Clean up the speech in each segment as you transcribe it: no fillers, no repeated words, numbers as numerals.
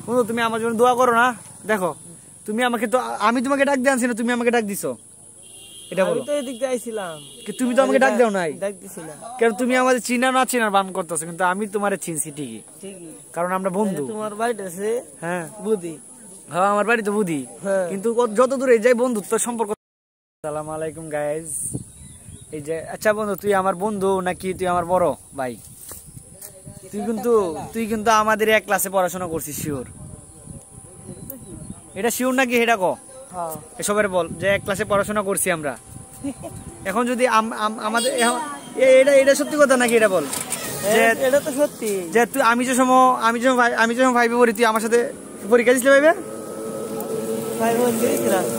বন্ধু তুমি আমার জন্য দোয়া করো না। দেখো তুমি আমাকে তো, আমি তোমাকে ডাক দিয়ে আনছি না, তুমি আমাকে ডাক দিছো, এটা বলো। আমি তো এদিক দিয়ে আইছিলাম, তুমি তো আমাকে ডাক দাও নাই, ডাক দিছিলাম। কারণ তুমি আমাদের চিনা না চিনার বান করতেছো, কিন্তু আমি তোমারে চিনছি ঠিকই, ঠিকই, কারণ আমরা বন্ধু। তোমার বাড়িতে আছে হ্যাঁ বুদ্ধি। হ্যাঁ আমার বাড়ি তো বুদ্ধি, কিন্তু যত দূরে যাই বন্ধুত্ব সম্পর্ক। আসসালামু আলাইকুম গাইজ। এই যে আচ্ছা বন্ধু, তুই আমার বন্ধু নাকি তুই আমার বড় ভাই? তুই কিন্তু আমাদের এক ক্লাসে পড়াশোনা করছিস, শিওর? এটা শিওর নাকি এটা কো? এসবের বল যে এক ক্লাসে পড়াশোনা করছি আমরা। এখন যদি আমাদের এটা সত্যি কথা নাকি এটা বল? এটা তো সত্যি যে তুই আমি যখন ভাইবে পড়ি, তুই আমার সাথে পরীক্ষা দিসলে ভাইবে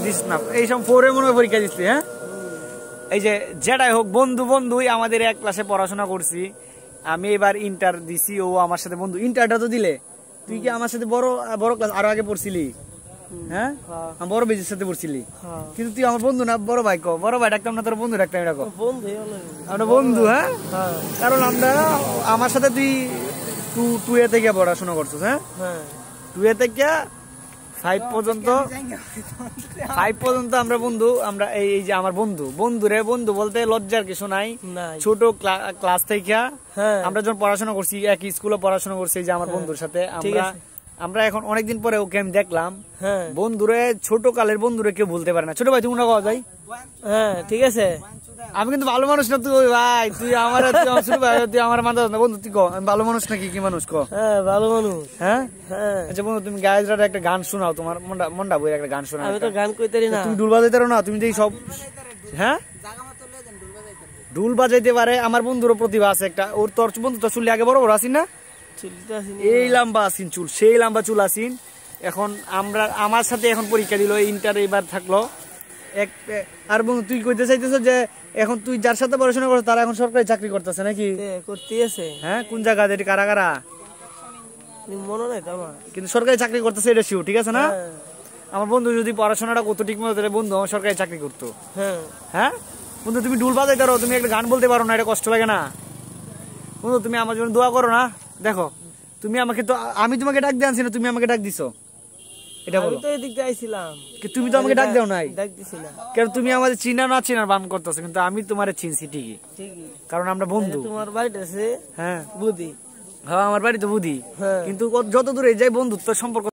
দিস না, এই সব 4 মনে হয় পরীক্ষা দিচ্ছি। হ্যাঁ এই যে যেটাই হোক, বন্ধুই আমাদের এক ক্লাসে পড়াশোনা করছি। আমি এবার ইন্টার দিছি, ও আমার সাথে বন্ধু। ইন্টারটা তো দিলে তুই কি আমার সাথে বড় ক্লাস আরো আগে পড়ছিলি? হ্যাঁ বড় বেজির সাথে পড়ছিলি, কিন্তু তুই আমার বন্ধু না বড় ভাই। বড় ভাই ডাকতাম না, তোর বন্ধু ডাকতাম। এটা আমরা বন্ধু। হ্যাঁ কারণ আমার সাথে তুই 2 থেকে পড়াশোনা করছিস। হ্যাঁ 2 থেকে 5 পর্যন্ত আমরা বন্ধু। আমরা এই যে আমার বন্ধু বলতে লজ্জার কিছু নাই। ছোট ক্লাস থেকে আমরা যখন পড়াশোনা করছি, একই স্কুলে পড়াশোনা করছি, এই যে আমার বন্ধুর সাথে আমরা এখন অনেকদিন পরে ওকে আমি দেখলাম। বন্ধুরে, ছোট কালের বন্ধুরে কেউ ভুলতে পারে না। ছোট ভাই তুমি না কও ভাই? হ্যাঁ ঠিক আছে, আমি কিন্তু ভালো মানুষ না। তুই ভাই, তুই আমার ছোট ভাই, তুই আমার মাথা না বন্ধু। তুই কো আমি ভালো মানুষ নাকি কি মানুষ? কো হ্যাঁ ভালো মানুষ। হ্যাঁ আচ্ছা বন্ধু, তুমি গায়েজরার একটা গান শোনাও, তোমার মনটা বইয়ের একটা গান শোনাও। আমি তো গান কইতারি না। তুমি ঢুল বাজাইতে পারো না? তুমি যে সব হ্যাঁ ঢুল বাজাইতে পারে। আমার বন্ধুরও প্রতিভা আছে একটা। ওর তোর বন্ধু তো চুল আগে বড় বড় আসিন না? এই লম্বা আসিন চুল, সেই লম্বা চুল আসিন। এখন আমার সাথে এখন পরীক্ষা দিল, ইন্টার এবার থাকলো। আর বন্ধু তুই কইতে চাইতেছ যে এখন তুই যার সাথে পড়াশোনা করছ তারা এখন সরকারি চাকরি করতেছে নাকি? করতেছে। হ্যাঁ কোন জায়গা? কারা মনে নাই তো আমার, কিন্তু সরকারি চাকরি করতেছে, এটা শিওর। ঠিক আছে না? আমার বন্ধু যদি পড়াশোনাটা করতো ঠিক মতো, তাহলে বন্ধু আমার সরকারি চাকরি করতো। হ্যাঁ বন্ধু তুমি ঢুল বাজাইতে পারো, তুমি একটা গান বলতে পারো না, এটা কষ্ট লাগে না? বন্ধু তুমি আমার জন্য দোয়া করো না। দেখো তুমি আমাকে তো, আমি তোমাকে ডাক দিয়ে আনছি না, তুমি আমাকে ডাক দিছো, এটা বলো। আমি তো এদিক দিয়ে আইছিলাম, তুমি তো আমাকে ডাক দাও নাই, ডাক দিছিলাম। কারণ তুমি আমাদের চিনা না চিনার বান করতেছো, কিন্তু আমি তোমারে চিনছি ঠিকই, কারণ আমরা বন্ধু। তোমার বাড়িতে আছে হ্যাঁ বুদ্ধি। হ্যাঁ আমার বাড়ি তো বুদ্ধি, কিন্তু যত দূরে যাই বন্ধুত্ব সম্পর্ক।